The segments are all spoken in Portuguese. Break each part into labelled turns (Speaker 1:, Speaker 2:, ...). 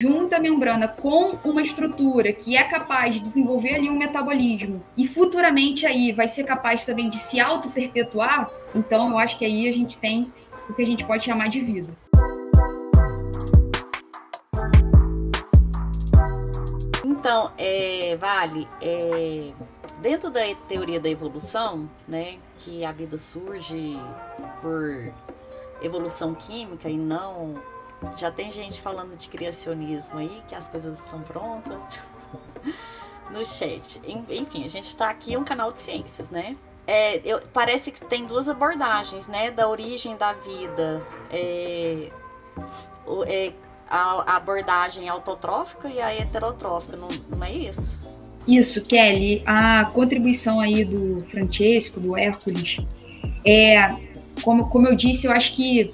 Speaker 1: junta a membrana com uma estrutura que é capaz de desenvolver ali um metabolismo e futuramente aí vai ser capaz também de se auto-perpetuar, então eu acho que aí a gente tem o que a gente pode chamar de vida.
Speaker 2: Então, Vale, dentro da teoria da evolução, né, que a vida surge por evolução química e não... Já tem gente falando de criacionismo aí, que as coisas são prontas no chat. Enfim, a gente está aqui um canal de ciências, né? Parece que tem duas abordagens, né? Da origem da vida. A abordagem autotrófica e a heterotrófica, não é isso?
Speaker 1: Isso, Kelly. A contribuição aí do Francesco, do Hércules, como eu disse, eu acho que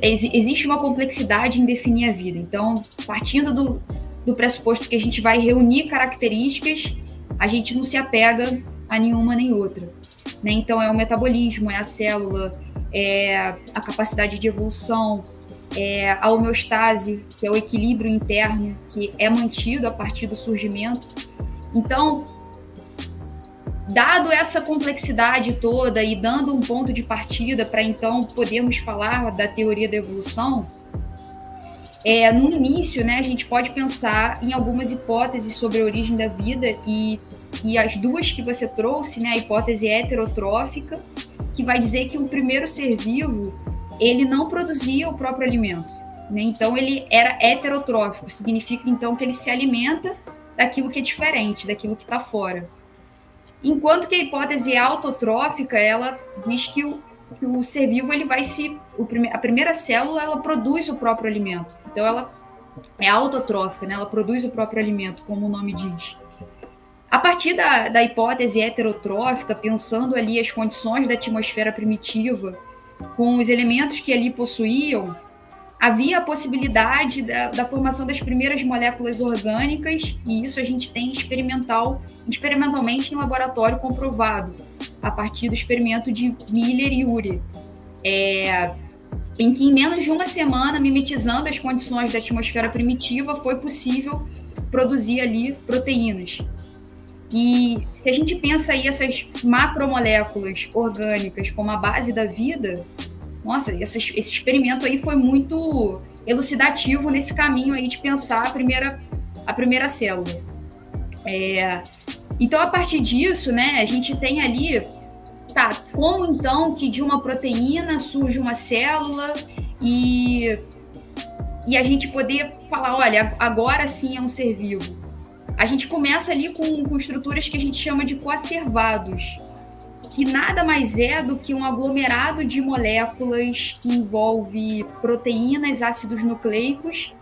Speaker 1: existe uma complexidade em definir a vida. Então, partindo do pressuposto que a gente vai reunir características, a gente não se apega a nenhuma nem outra, né? Então, é o metabolismo, é a célula, é a capacidade de evolução, é a homeostase, que é o equilíbrio interno, que é mantido a partir do surgimento. Então, dado essa complexidade toda e dando um ponto de partida para então podermos falar da teoria da evolução, no início, né, a gente pode pensar em algumas hipóteses sobre a origem da vida e as duas que você trouxe, né, a hipótese heterotrófica, que vai dizer que o primeiro ser vivo, ele não produzia o próprio alimento, né? Então ele era heterotrófico, significa então que ele se alimenta daquilo que é diferente, daquilo que está fora. Enquanto que a hipótese autotrófica, ela diz que o ser vivo, ele vai a primeira célula, ela produz o próprio alimento. Então, ela é autotrófica, né? Ela produz o próprio alimento, como o nome diz. A partir da hipótese heterotrófica, pensando ali as condições da atmosfera primitiva, com os elementos que ali possuíam, havia a possibilidade da formação das primeiras moléculas orgânicas, e isso a gente tem experimentalmente em laboratório comprovado, a partir do experimento de Miller e Urey, em que em menos de uma semana, mimetizando as condições da atmosfera primitiva, foi possível produzir ali proteínas. E se a gente pensa aí essas macromoléculas orgânicas como a base da vida, nossa, esse experimento aí foi muito elucidativo nesse caminho aí de pensar a primeira célula. Então, a partir disso, né, a gente tem ali, como então que de uma proteína surge uma célula e a gente poder falar, olha, agora sim é um ser vivo. A gente começa ali com estruturas que a gente chama de coacervados, que nada mais é do que um aglomerado de moléculas que envolve proteínas, ácidos nucleicos,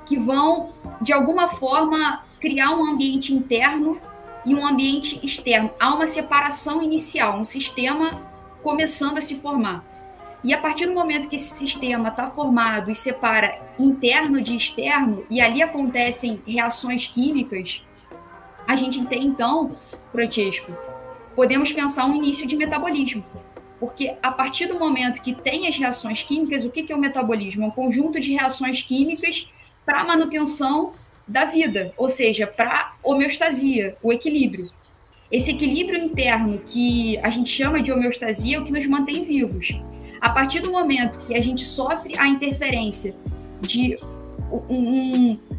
Speaker 1: que vão, de alguma forma, criar um ambiente interno e um ambiente externo. Há uma separação inicial, um sistema começando a se formar. E a partir do momento que esse sistema está formado e separa interno de externo, e ali acontecem reações químicas, a gente tem, então, Francesco, podemos pensar um início de metabolismo. Porque a partir do momento que tem as reações químicas, o que é o metabolismo? É um conjunto de reações químicas para a manutenção da vida, ou seja, para a homeostasia, o equilíbrio. Esse equilíbrio interno que a gente chama de homeostasia é o que nos mantém vivos. A partir do momento que a gente sofre a interferência de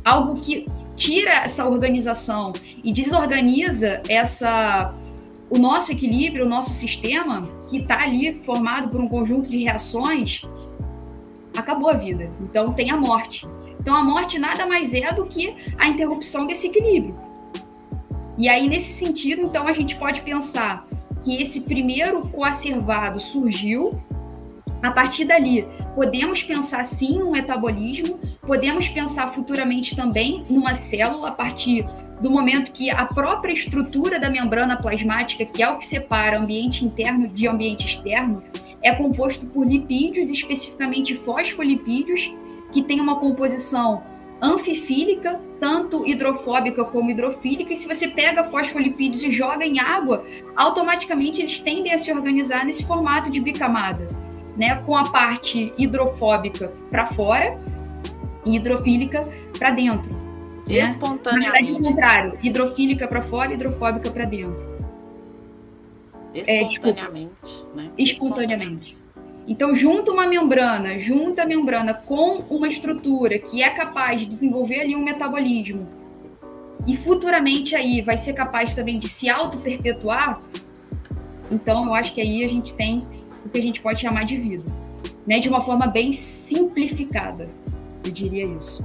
Speaker 1: algo que tira essa organização e desorganiza o nosso equilíbrio, o nosso sistema, que está ali formado por um conjunto de reações, acabou a vida. Então tem a morte. Então a morte nada mais é do que a interrupção desse equilíbrio. E aí, nesse sentido, então, a gente pode pensar que esse primeiro coacervado surgiu. A partir dali, podemos pensar sim no metabolismo, podemos pensar futuramente também numa célula, a partir do momento que a própria estrutura da membrana plasmática, que é o que separa ambiente interno de ambiente externo, é composto por lipídios, especificamente fosfolipídios, que tem uma composição anfifílica, tanto hidrofóbica como hidrofílica, e se você pega fosfolipídios e joga em água, automaticamente eles tendem a se organizar nesse formato de bicamada, né, com a parte hidrofóbica para fora, e hidrofílica para dentro. Né?
Speaker 2: Espontaneamente.
Speaker 1: Na verdade, o contrário, hidrofílica para fora e hidrofóbica para dentro.
Speaker 2: Espontaneamente, né?
Speaker 1: Espontaneamente. Então, junta a membrana com uma estrutura que é capaz de desenvolver ali um metabolismo e futuramente aí vai ser capaz também de se auto-perpetuar, então eu acho que aí a gente tem o que a gente pode chamar de vida, né? De uma forma bem simplificada, eu diria isso.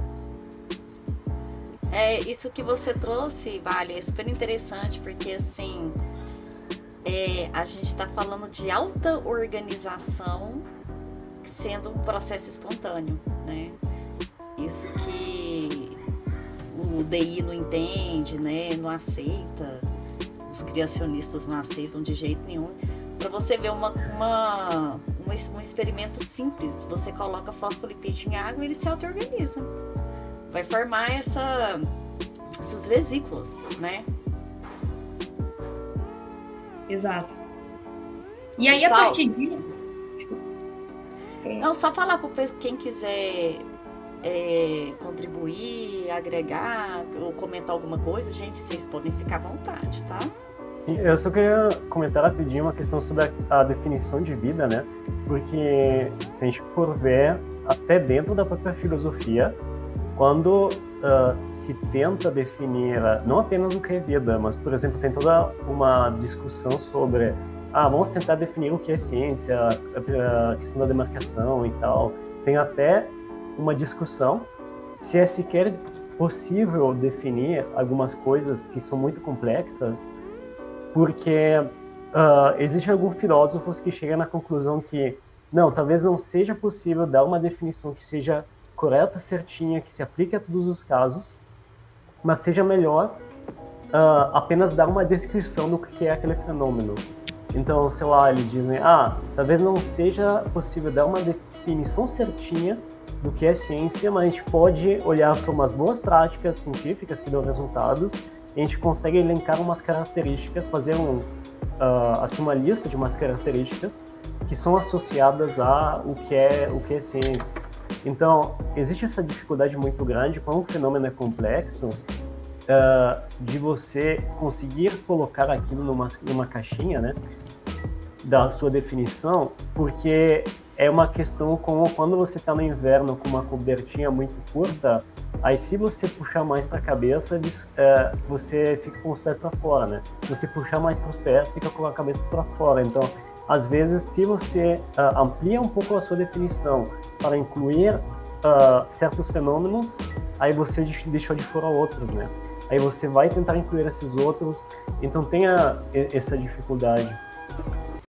Speaker 2: Isso que você trouxe, Vale, é super interessante, porque assim, a gente está falando de alta organização sendo um processo espontâneo, né? Isso que o DI não entende, né? Não aceita, os criacionistas não aceitam de jeito nenhum. Para você ver um experimento simples, você coloca fosfolipídio em água e ele se auto-organiza. Vai formar essas vesículas, né?
Speaker 1: Exato. E aí,
Speaker 2: pessoal,
Speaker 1: a partir disso...
Speaker 2: Não, só falar para quem quiser contribuir, agregar ou comentar alguma coisa, gente, vocês podem ficar à vontade, tá?
Speaker 3: Eu só queria comentar rapidinho uma questão sobre a definição de vida, né? Porque se a gente for ver, até dentro da própria filosofia, quando se tenta definir não apenas o que é vida, mas, por exemplo, tem toda uma discussão sobre vamos tentar definir o que é ciência, a questão da demarcação e tal. Tem até uma discussão se é sequer possível definir algumas coisas que são muito complexas, porque existem alguns filósofos que chegam na conclusão que não, talvez não seja possível dar uma definição que seja correta, certinha, que se aplique a todos os casos, mas seja melhor apenas dar uma descrição do que é aquele fenômeno. Então, sei lá, eles dizem, talvez não seja possível dar uma definição certinha do que é ciência, mas a gente pode olhar para umas boas práticas científicas que dão resultados, e a gente consegue elencar umas características, fazer assim, uma lista de umas características que são associadas a o que é ciência. Então, existe essa dificuldade muito grande, quando o fenômeno é complexo, de você conseguir colocar aquilo numa caixinha, né, da sua definição, porque é uma questão como quando você está no inverno com uma cobertinha muito curta, aí se você puxar mais para a cabeça, você fica com os pés para fora, né? Se você puxar mais para os pés, fica com a cabeça para fora. Então, às vezes, se você amplia um pouco a sua definição para incluir certos fenômenos, aí você deixou de fora outros, né? Aí você vai tentar incluir esses outros, então tem essa dificuldade.